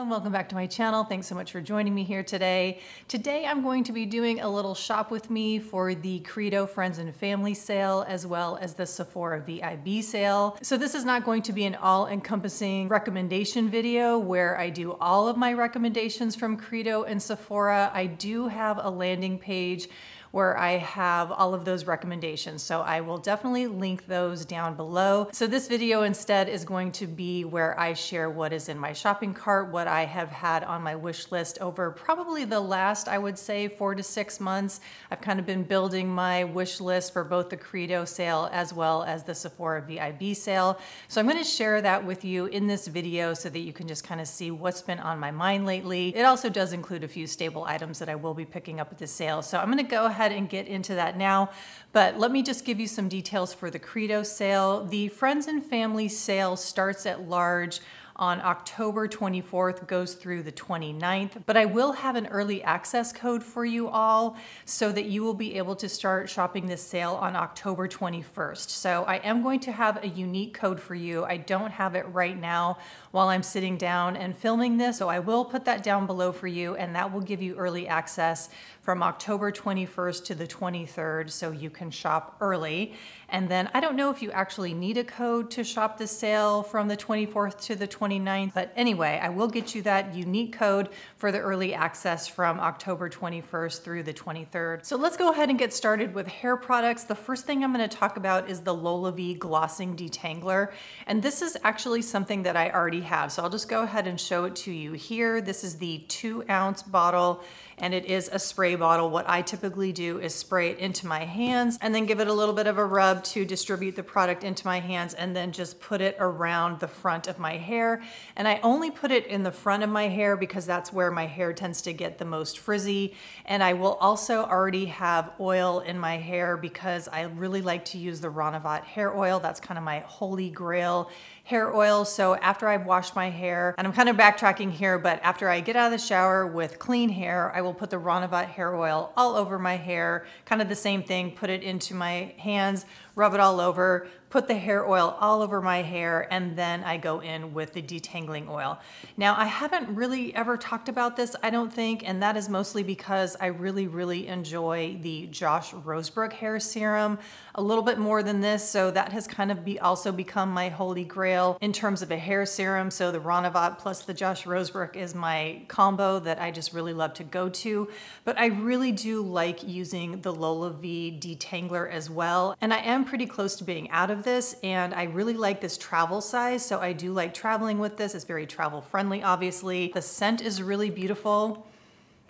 and welcome back to my channel. Thanks so much for joining me here today. Today I'm going to be doing a little shop with me for the Credo Friends and Family Sale as well as the Sephora VIB Sale. So this is not going to be an all-encompassing recommendation video where I do all of my recommendations from Credo and Sephora. I do have a landing page where I have all of those recommendations. So I will definitely link those down below. So this video instead is going to be where I share what is in my shopping cart, what I have had on my wish list over probably the last, I would say, 4 to 6 months. I've kind of been building my wish list for both the Credo sale as well as the Sephora VIB sale. So I'm gonna share that with you in this video so that you can just kind of see what's been on my mind lately. It also does include a few staple items that I will be picking up at the sale. So I'm gonna go ahead and get into that now, but let me just give you some details for the Credo sale. The Friends and Family sale starts at large on October 24th, goes through the 29th, but I will have an early access code for you all so that you will be able to start shopping this sale on October 21st. So I am going to have a unique code for you. I don't have it right now while I'm sitting down and filming this, so I will put that down below for you, and that will give you early access from October 21st to the 23rd so you can shop early. And then I don't know if you actually need a code to shop the sale from the 24th to the 29th, but anyway, I will get you that unique code for the early access from October 21st through the 23rd. So let's go ahead and get started with hair products. The first thing I'm gonna talk about is the LolaVie Glossing Detangler. And this is actually something that I already have. So I'll just go ahead and show it to you here. This is the 2-ounce bottle, and it is a spray bottle. What I typically do is spray it into my hands and then give it a little bit of a rub to distribute the product into my hands, and then just put it around the front of my hair. And I only put it in the front of my hair because that's where my hair tends to get the most frizzy. And I will also already have oil in my hair because I really like to use the Ranavat hair oil. That's kind of my holy grail hair oil. So after I've washed my hair, and I'm kind of backtracking here, but after I get out of the shower with clean hair, I will put the Ranavat hair oil all over my hair, kind of the same thing, put it into my hands, rub it all over, put the hair oil all over my hair, and then I go in with the detangling oil. Now, I haven't really ever talked about this, I don't think, and that is mostly because I really enjoy the Josh Rosebrook hair serum a little bit more than this, so that has kind of also become my holy grail in terms of a hair serum. So the Ranavat plus the Josh Rosebrook is my combo that I just really love to go to, but I really do like using the LolaVie Detangler as well, and I am pretty close to being out of this, and I really like this travel size, so I do like traveling with this. It's very travel friendly, obviously. The scent is really beautiful.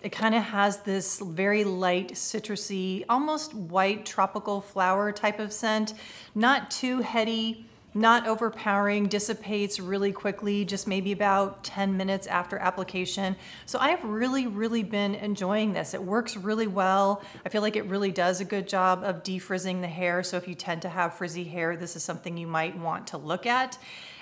It kind of has this very light, citrusy, almost white tropical flower type of scent. Not too heady, not overpowering, dissipates really quickly, just maybe about 10 minutes after application. So I've really been enjoying this. It works really well. I feel like it really does a good job of defrizzing the hair. So if you tend to have frizzy hair, this is something you might want to look at.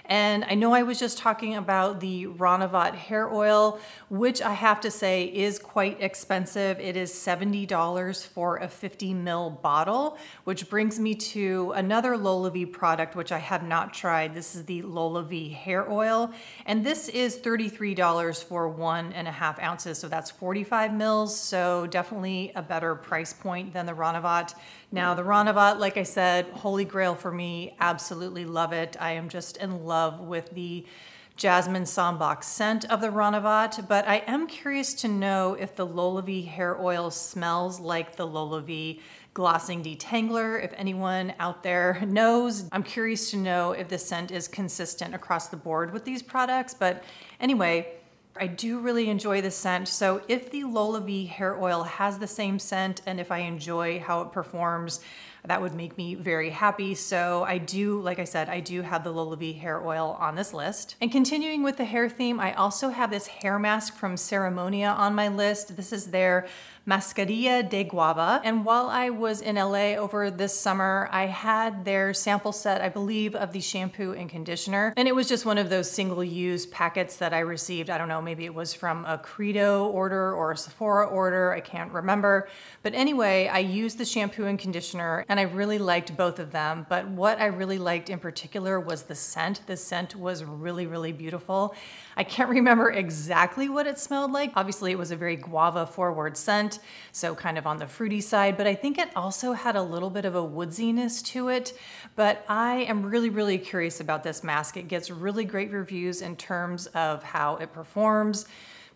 And I know I was just talking about the Ranavat hair oil, which I have to say is quite expensive. It is $70 for a 50 ml bottle, which brings me to another LolaVie product, which I have not tried. This is the LolaVie hair oil. And this is $33 for 1.5 ounces. So that's 45 mils. So definitely a better price point than the Ranavat. Now the Ranavat, like I said, holy grail for me, absolutely love it. I am just in love with the Jasmine Sambac scent of the Ranavat, but I am curious to know if the LolaVie hair oil smells like the LolaVie Glossing Detangler. If anyone out there knows, I'm curious to know if the scent is consistent across the board with these products. But anyway, I do really enjoy the scent. So if the LolaVie hair oil has the same scent, and if I enjoy how it performs, that would make me very happy. So I do, like I said, I do have the LolaVie hair oil on this list. And continuing with the hair theme, I also have this hair mask from Ceremonia on my list. This is their Mascarilla de Guava. And while I was in LA over this summer, I had their sample set, I believe, of the shampoo and conditioner. And it was just one of those single-use packets that I received. I don't know, maybe it was from a Credo order or a Sephora order, I can't remember. But anyway, I used the shampoo and conditioner, and I really liked both of them. But what I really liked in particular was the scent. The scent was really, really beautiful. I can't remember exactly what it smelled like. Obviously, it was a very guava forward scent, so kind of on the fruity side, but I think it also had a little bit of a woodsiness to it. But I am really, really curious about this mask. It gets really great reviews in terms of how it performs.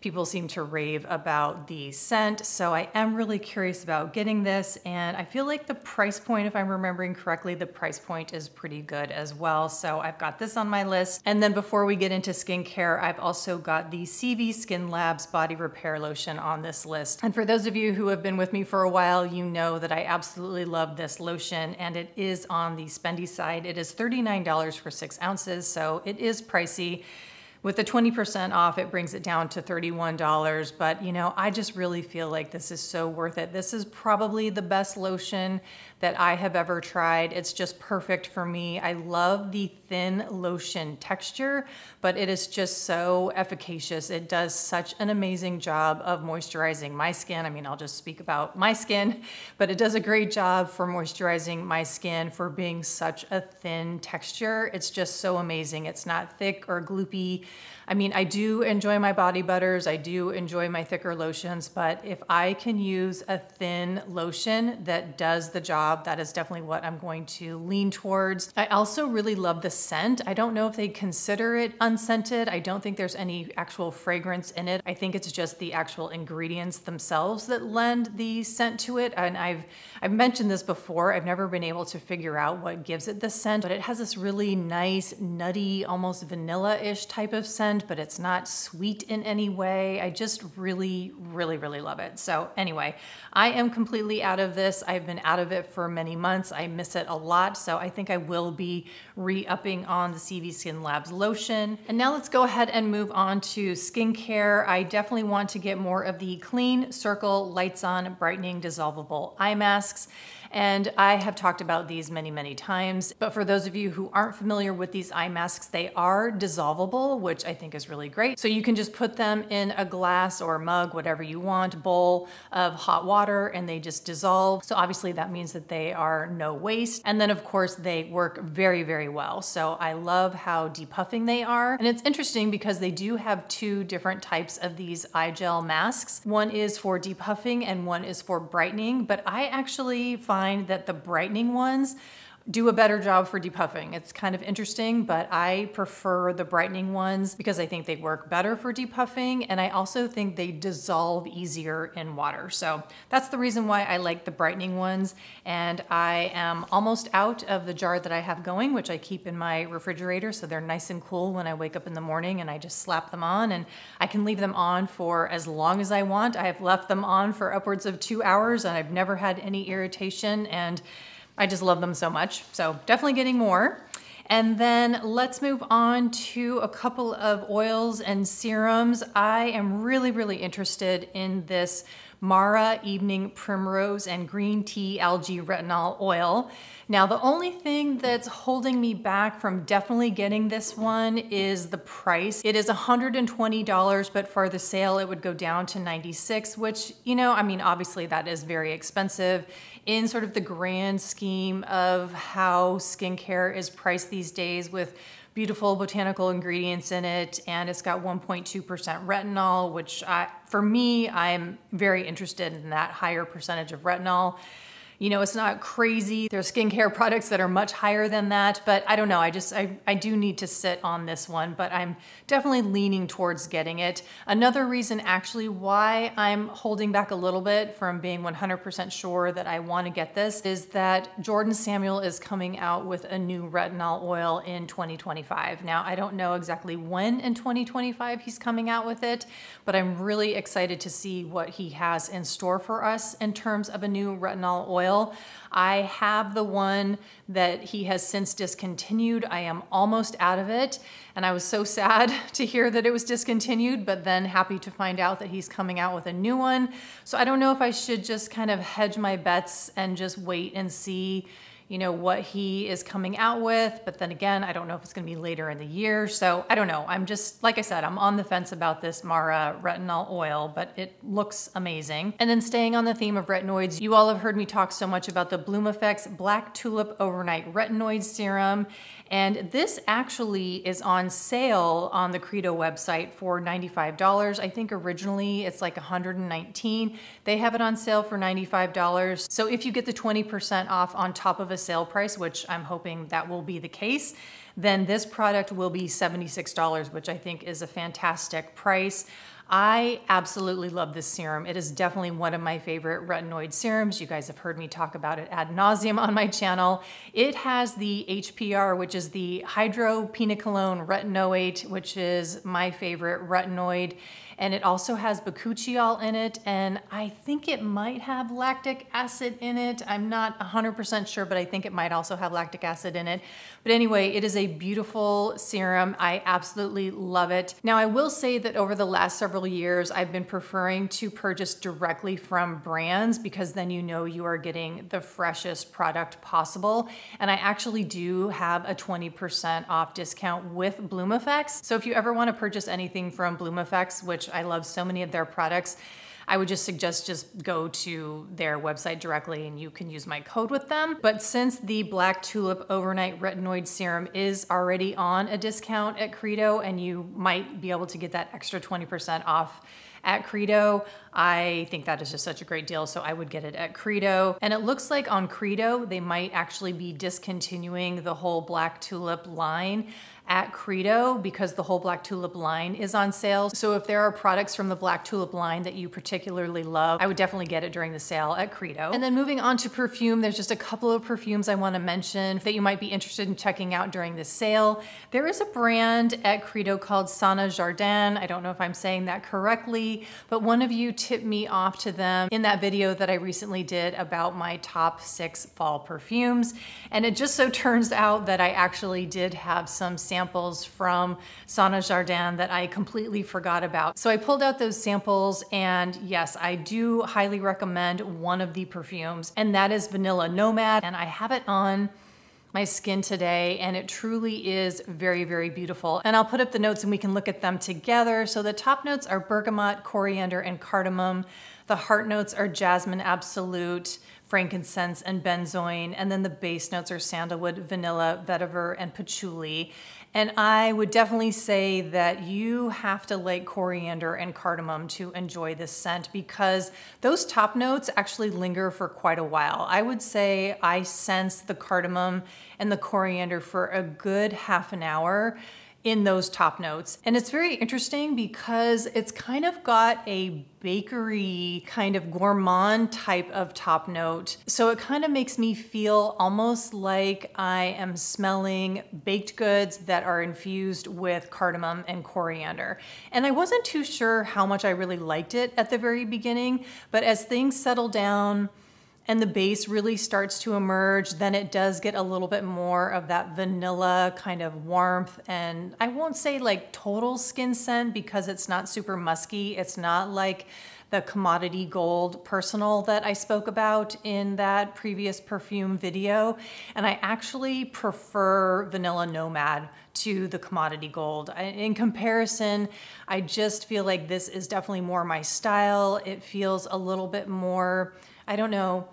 People seem to rave about the scent, so I am really curious about getting this, and I feel like the price point, if I'm remembering correctly, the price point is pretty good as well. So I've got this on my list. And then before we get into skincare, I've also got the CV Skin Labs Body Repair Lotion on this list. And for those of you who have been with me for a while, you know that I absolutely love this lotion, and it is on the spendy side. It is $39 for 6 ounces, so it is pricey. With the 20% off, it brings it down to $31, but you know, I just really feel like this is so worth it. This is probably the best lotion that I have ever tried. It's just perfect for me. I love the thin lotion texture, but it is just so efficacious. It does such an amazing job of moisturizing my skin. I mean, I'll just speak about my skin, but it does a great job for moisturizing my skin for being such a thin texture. It's just so amazing. It's not thick or gloopy. I mean, I do enjoy my body butters, I do enjoy my thicker lotions, but if I can use a thin lotion that does the job, that is definitely what I'm going to lean towards. I also really love the scent. I don't know if they consider it unscented. I don't think there's any actual fragrance in it. I think it's just the actual ingredients themselves that lend the scent to it. And I've mentioned this before. I've never been able to figure out what gives it the scent, but it has this really nice, nutty, almost vanilla-ish type of scent, but it's not sweet in any way. I just really, really, really love it. So anyway, I am completely out of this. I've been out of it for many months. I miss it a lot. So I think I will be re-upping on the CV Skin Labs lotion. And now let's go ahead and move on to skincare. I definitely want to get more of the Clean Circle Lights On Brightening Dissolvable Eye Masks. And I have talked about these many, many times. But for those of you who aren't familiar with these eye masks, they are dissolvable, which I think is really great. So you can just put them in a glass or mug, whatever you want, bowl of hot water, and they just dissolve. So obviously that means that they are no waste. And then of course they work very, very well. So I love how depuffing they are. And it's interesting because they do have 2 different types of these eye gel masks. One is for depuffing and one is for brightening, but I actually find that the brightening ones do a better job for depuffing. It's kind of interesting, but I prefer the brightening ones because I think they work better for depuffing, and I also think they dissolve easier in water. So that's the reason why I like the brightening ones, and I am almost out of the jar that I have going, which I keep in my refrigerator, so they're nice and cool when I wake up in the morning and I just slap them on, and I can leave them on for as long as I want. I have left them on for upwards of 2 hours, and I've never had any irritation, and I just love them so much. So definitely getting more. And then let's move on to a couple of oils and serums. I am really, really interested in this Mara Evening Primrose and Green Tea Algae Retinol Oil. Now, the only thing that's holding me back from definitely getting this one is the price. It is $120, but for the sale, it would go down to $96, which, you know, I mean, obviously that is very expensive in sort of the grand scheme of how skincare is priced these days, with beautiful botanical ingredients in it, and it's got 1.2% retinol, which for me, I'm very interested in that higher percentage of retinol. You know, it's not crazy. There's skincare products that are much higher than that, but I don't know. I do need to sit on this one, but I'm definitely leaning towards getting it. Another reason actually why I'm holding back a little bit from being 100% sure that I want to get this is that Jordan Samuel is coming out with a new retinol oil in 2025. Now, I don't know exactly when in 2025 he's coming out with it, but I'm really excited to see what he has in store for us in terms of a new retinol oil. I have the one that he has since discontinued. I am almost out of it, and I was so sad to hear that it was discontinued, but then happy to find out that he's coming out with a new one. So I don't know if I should just kind of hedge my bets and just wait and see, you know, what he is coming out with. But then again, I don't know if it's gonna be later in the year. So I don't know. I'm just, like I said, I'm on the fence about this Mara retinol oil, but it looks amazing. And then staying on the theme of retinoids, you all have heard me talk so much about the Bloom Effects Black Tulip Overnight Retinoid Serum. And this actually is on sale on the Credo website for $95. I think originally it's like $119. They have it on sale for $95. So if you get the 20% off on top of a sale price, which I'm hoping that will be the case, then this product will be $76, which I think is a fantastic price. I absolutely love this serum. It is definitely one of my favorite retinoid serums. You guys have heard me talk about it ad nauseum on my channel. It has the HPR, which is the hydroquinone retinoate, which is my favorite retinoid. And it also has bakuchiol in it, and I think it might have lactic acid in it. I'm not 100% sure, but I think it might also have lactic acid in it. But anyway, it is a beautiful serum. I absolutely love it. Now, I will say that over the last several years, I've been preferring to purchase directly from brands because then you know you are getting the freshest product possible. And I actually do have a 20% off discount with Bloom Effects. So if you ever want to purchase anything from Bloom Effects, which I love so many of their products, I would just suggest just go to their website directly and you can use my code with them. But since the Black Tulip Overnight Retinoid Serum is already on a discount at Credo and you might be able to get that extra 20% off at Credo, I think that is just such a great deal, so I would get it at Credo. And it looks like on Credo, they might actually be discontinuing the whole Black Tulip line at Credo because the whole Black Tulip line is on sale. So if there are products from the Black Tulip line that you particularly love, I would definitely get it during the sale at Credo. And then moving on to perfume, there's just a couple of perfumes I want to mention that you might be interested in checking out during the sale. There is a brand at Credo called Sana Jardin. I don't know if I'm saying that correctly, but one of you tipped me off to them in that video that I recently did about my top 6 fall perfumes. And it just so turns out that I actually did have some samples from Sana Jardin that I completely forgot about. So I pulled out those samples, and yes, I do highly recommend one of the perfumes, and that is Vanilla Nomad. And I have it on my skin today, and it truly is very, very beautiful. And I'll put up the notes and we can look at them together. So the top notes are bergamot, coriander, and cardamom. The heart notes are jasmine absolute, frankincense, and benzoin. And then the base notes are sandalwood, vanilla, vetiver, and patchouli. And I would definitely say that you have to like coriander and cardamom to enjoy this scent because those top notes actually linger for quite a while. I would say I sense the cardamom and the coriander for a good half an hour in those top notes. And it's very interesting because it's kind of got a bakery kind of gourmand type of top note. So it kind of makes me feel almost like I am smelling baked goods that are infused with cardamom and coriander. And I wasn't too sure how much I really liked it at the very beginning, but as things settle down and the base really starts to emerge, then it does get a little bit more of that vanilla kind of warmth. And I won't say like total skin scent because it's not super musky. It's not like the Commodity Gold Personal that I spoke about in that previous perfume video. And I actually prefer Vanilla Nomad to the Commodity Gold. In comparison, I just feel like this is definitely more my style. It feels a little bit more, I don't know,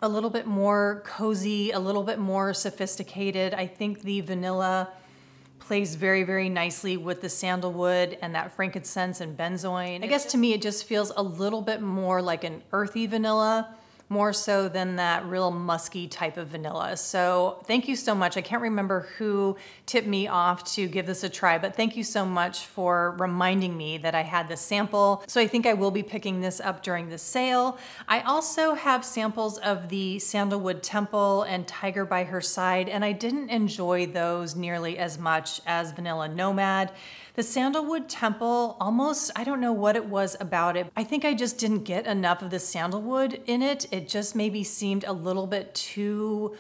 a little bit more cozy, a little bit more sophisticated. I think the vanilla plays very, very nicely with the sandalwood and that frankincense and benzoin. I guess to me, it just feels a little bit more like an earthy vanilla, more so than that real musky type of vanilla. So thank you so much. I can't remember who tipped me off to give this a try, but thank you so much for reminding me that I had the sample. So I think I will be picking this up during the sale. I also have samples of the Sandalwood Temple and Tiger by Her Side, and I didn't enjoy those nearly as much as Vanilla Nomad. The Sandalwood Temple, almost, I don't know what it was about it. I think I just didn't get enough of the sandalwood in it. It just maybe seemed a little bit too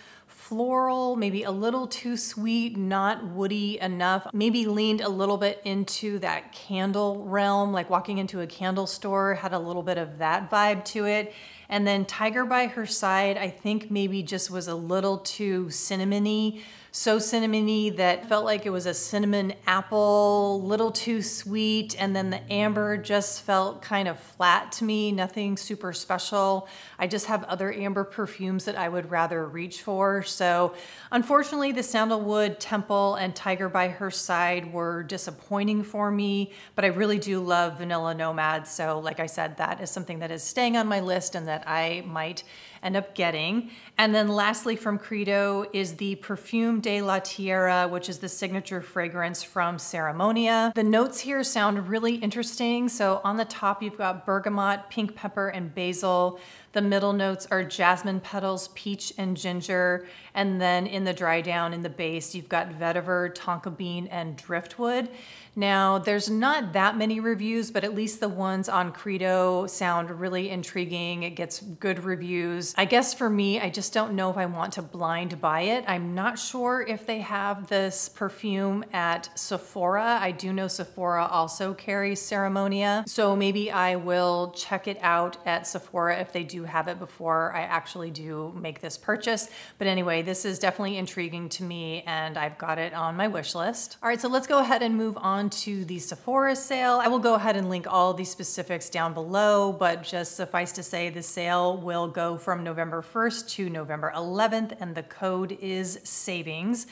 floral, maybe a little too sweet, not woody enough. Maybe leaned a little bit into that candle realm, like walking into a candle store, had a little bit of that vibe to it. And then Tiger by Her Side, I think maybe just was a little too cinnamony. So cinnamony that felt like it was a cinnamon apple, little too sweet. And then the amber just felt kind of flat to me, nothing super special. I just have other amber perfumes that I would rather reach for. So unfortunately, the Sandalwood, Temple, and Tiger by Her Side were disappointing for me, but I really do love Vanilla Nomad. So like I said, that is something that is staying on my list and that I might end up getting. And then lastly from Credo is the Perfume de la Tierra, which is the signature fragrance from Ceremonia. The notes here sound really interesting. So on the top, you've got bergamot, pink pepper, and basil. The middle notes are jasmine petals, peach, and ginger. And then in the dry down in the base, you've got vetiver, tonka bean, and driftwood. Now, there's not that many reviews, but at least the ones on Credo sound really intriguing. It gets good reviews. I guess for me, I just don't know if I want to blind buy it. I'm not sure if they have this perfume at Sephora. I do know Sephora also carries Ceremonia, so maybe I will check it out at Sephora if they do have it before I actually do make this purchase. But anyway, this is definitely intriguing to me and I've got it on my wish list. All right, so let's go ahead and move on to the Sephora sale. I will go ahead and link all the specifics down below, but just suffice to say the sale will go from November 1st to November 11th and the code is savings.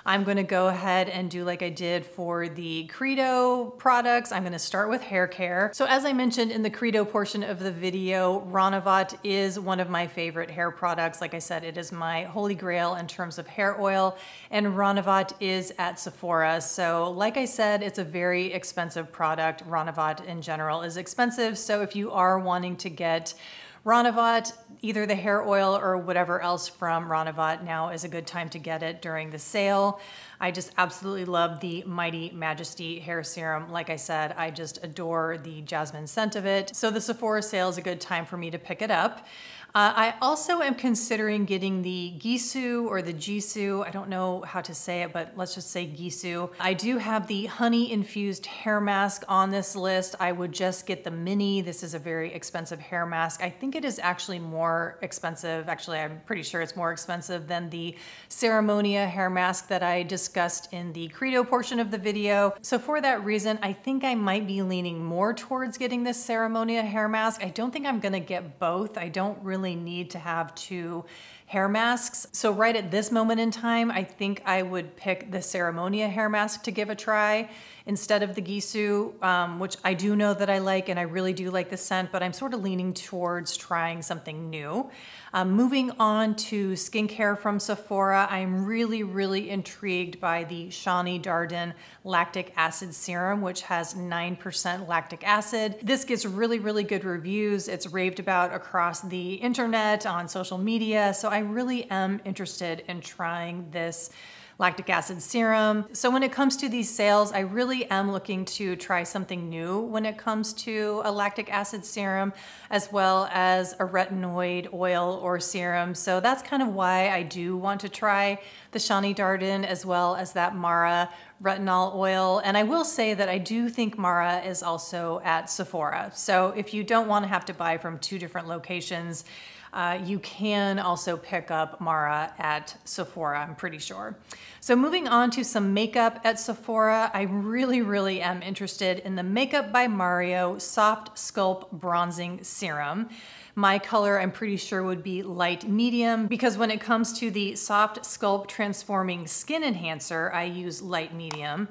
I'm gonna go ahead and do like I did for the Credo products. I'm gonna start with hair care. So as I mentioned in the Credo portion of the video, Ranavat is one of my favorite hair products. Like I said, it is my holy grail in terms of hair oil, and Ranavat is at Sephora. So like I said, it's a very expensive product. Ranavat in general is expensive. So if you are wanting to get Ranavat, either the hair oil or whatever else from Ranavat, now is a good time to get it during the sale. I just absolutely love the Mighty Majesty hair serum. Like I said, I just adore the jasmine scent of it. So the Sephora sale is a good time for me to pick it up. I also am considering getting the Gisou or the Jisoo. I don't know how to say it, but let's just say Gisou. I do have the honey infused hair mask on this list. I would just get the mini. This is a very expensive hair mask. I think it is actually more expensive. Actually, I'm pretty sure it's more expensive than the Ceremonia hair mask that I discussed in the Credo portion of the video. So for that reason, I think I might be leaning more towards getting this Ceremonia hair mask. I don't think I'm gonna get both. I don't really need to have two hair masks. So right at this moment in time, I think I would pick the Ceremonia hair mask to give a try instead of the Gisou, which I do know that I like and I really do like the scent, but I'm sort of leaning towards trying something new. Moving on to skincare from Sephora, I'm really intrigued by the Shani Darden Lactic Acid Serum, which has 9% lactic acid. This gets really good reviews. It's raved about across the internet, on social media, so I really am interested in trying this lactic acid serum. So when it comes to these sales, I really am looking to try something new when it comes to a lactic acid serum, as well as a retinoid oil or serum. So that's kind of why I do want to try the Shani Darden as well as that Mara retinol oil. And I will say that I do think Mara is also at Sephora. So if you don't want to have to buy from two different locations, you can also pick up Mara at Sephora, I'm pretty sure. So moving on to some makeup at Sephora, I really am interested in the Makeup by Mario Soft Sculpt Bronzing Serum. My color, I'm pretty sure, would be light medium, because when it comes to the Soft Sculpt Transforming Skin Enhancer, I use light medium.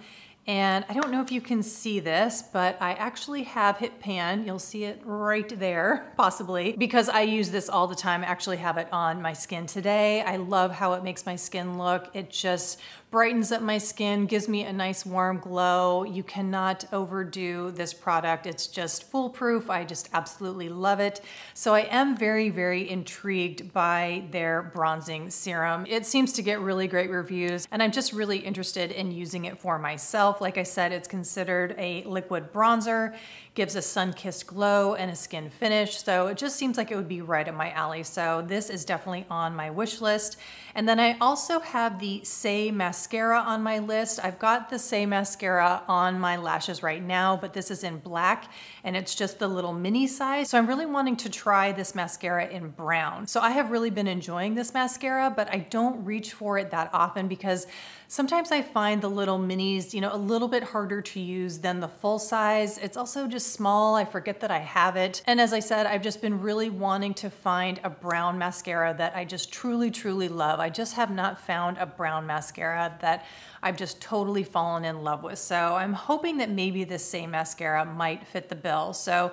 And I don't know if you can see this, but I actually have hit pan. You'll see it right there, possibly, because I use this all the time. I actually have it on my skin today. I love how it makes my skin look. It just brightens up my skin, gives me a nice warm glow. You cannot overdo this product. It's just foolproof. I just absolutely love it. So I am very, very intrigued by their bronzing serum. It seems to get really great reviews, and I'm just really interested in using it for myself. Like I said, it's considered a liquid bronzer, gives a sun-kissed glow and a skin finish. So it just seems like it would be right up my alley. So this is definitely on my wish list. And then I also have the Say mascara on my list. I've got the Say mascara on my lashes right now, but this is in black and it's just the little mini size. So I'm really wanting to try this mascara in brown. So I have really been enjoying this mascara, but I don't reach for it that often because sometimes I find the little minis, you know, a little bit harder to use than the full size. It's also just small. I forget that I have it. And as I said, I've just been really wanting to find a brown mascara that I just truly, truly love. I just have not found a brown mascara that I've just totally fallen in love with. So I'm hoping that maybe this same mascara might fit the bill. So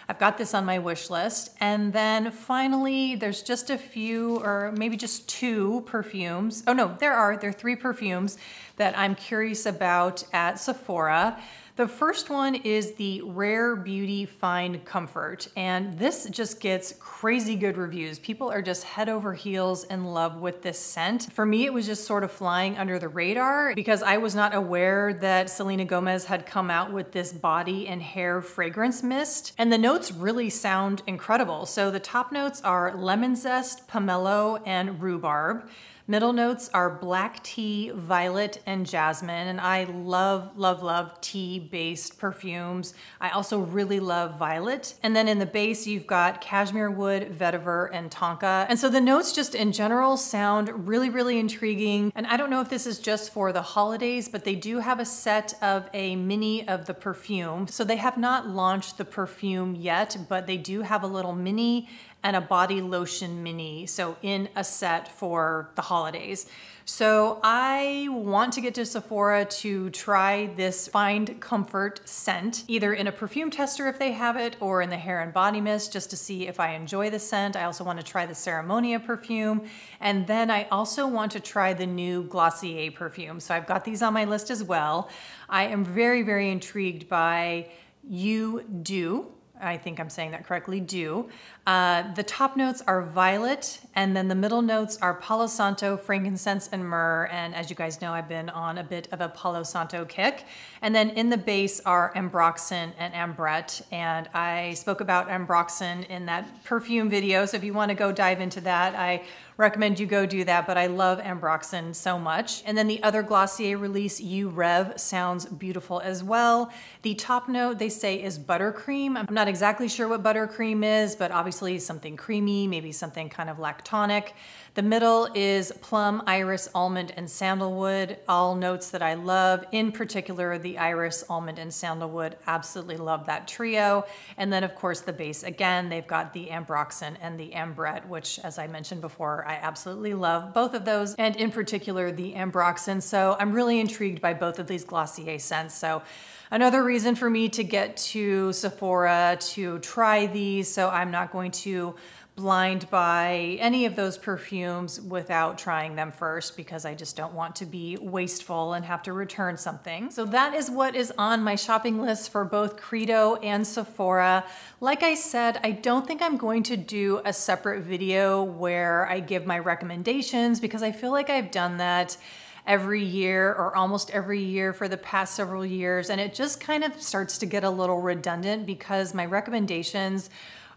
I've got this on my wish list. And then finally, there's just a few, or maybe just 2 perfumes. Oh no, there are 3 perfumes that I'm curious about at Sephora. The first one is the Rare Beauty Fine Comfort, and this just gets crazy good reviews. People are just head over heels in love with this scent. For me, it was just sort of flying under the radar because I was not aware that Selena Gomez had come out with this body and hair fragrance mist, and the notes really sound incredible. So the top notes are lemon zest, pomelo, and rhubarb. Middle notes are black tea, violet, and jasmine. And I love, love, love tea-based perfumes. I also really love violet. And then in the base, you've got cashmere wood, vetiver, and tonka. And so the notes just in general sound really, really intriguing. And I don't know if this is just for the holidays, but they do have a set of a mini of the perfume. So they have not launched the perfume yet, but they do have a little mini and a body lotion mini, so in a set for the holidays. So I want to get to Sephora to try this Find Comfort scent, either in a perfume tester if they have it, or in the hair and body mist, just to see if I enjoy the scent. I also want to try the Ceremonia perfume, and then I also want to try the new Glossier perfume. So I've got these on my list as well. I am very, very intrigued by You Do. I think I'm saying that correctly, do. The top notes are violet, and then the middle notes are Palo Santo, frankincense, and myrrh. And as you guys know, I've been on a bit of a Palo Santo kick. And then in the base are ambroxan and ambrette. And I spoke about ambroxan in that perfume video. So if you want to go dive into that, I recommend you go do that, but I love ambroxan so much. And then the other Glossier release, You Rev, sounds beautiful as well. The top note, they say, is buttercream. I'm not exactly sure what buttercream is, but obviously something creamy, maybe something kind of lactonic. The middle is plum, iris, almond, and sandalwood, all notes that I love. In particular, the iris, almond, and sandalwood, absolutely love that trio. And then of course the base, again, they've got the ambroxan and the ambrette, which as I mentioned before, I absolutely love both of those, and in particular the ambroxan. So I'm really intrigued by both of these Glossier scents. So another reason for me to get to Sephora to try these, so I'm not going to blind buy any of those perfumes without trying them first, because I just don't want to be wasteful and have to return something. So that is what is on my shopping list for both Credo and Sephora. Like I said, I don't think I'm going to do a separate video where I give my recommendations, because I feel like I've done that every year or almost every year for the past several years, and it just kind of starts to get a little redundant because my recommendations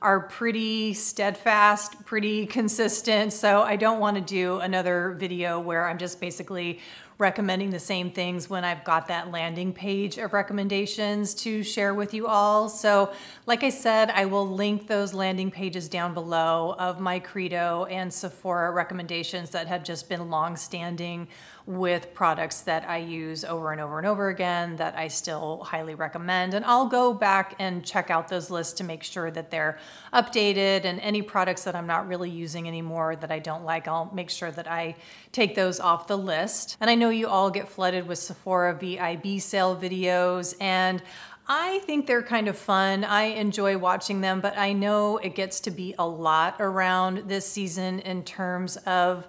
are pretty steadfast, pretty consistent. So I don't want to do another video where I'm just basically recommending the same things when I've got that landing page of recommendations to share with you all. So like I said, I will link those landing pages down below of my Credo and Sephora recommendations that have just been long-standing with products that I use over and over and over again that I still highly recommend. And I'll go back and check out those lists to make sure that they're updated, and any products that I'm not really using anymore that I don't like, I'll make sure that I take those off the list. And I know you all get flooded with Sephora VIB Sale videos, and I think they're kind of fun. I enjoy watching them, but I know it gets to be a lot around this season in terms of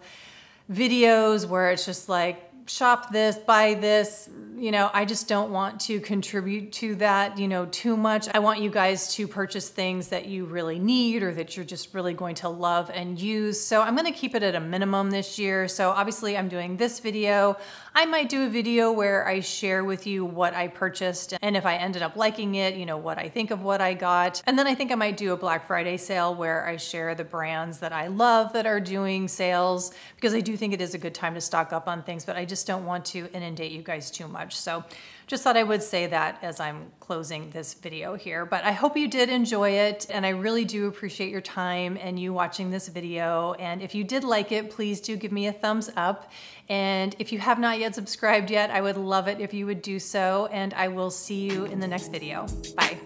videos where it's just like shop this, buy this, you know, I just don't want to contribute to that, you know, too much. I want you guys to purchase things that you really need or that you're just really going to love and use. So I'm gonna keep it at a minimum this year. So obviously I'm doing this video. I might do a video where I share with you what I purchased and if I ended up liking it, you know, what I think of what I got. And then I think I might do a Black Friday sale where I share the brands that I love that are doing sales, because I do think it is a good time to stock up on things, but I just don't want to inundate you guys too much. So just thought I would say that as I'm closing this video here, but I hope you did enjoy it. And I really do appreciate your time and you watching this video. And if you did like it, please do give me a thumbs up. And if you have not yet subscribed yet, I would love it if you would do so. And I will see you in the next video. Bye.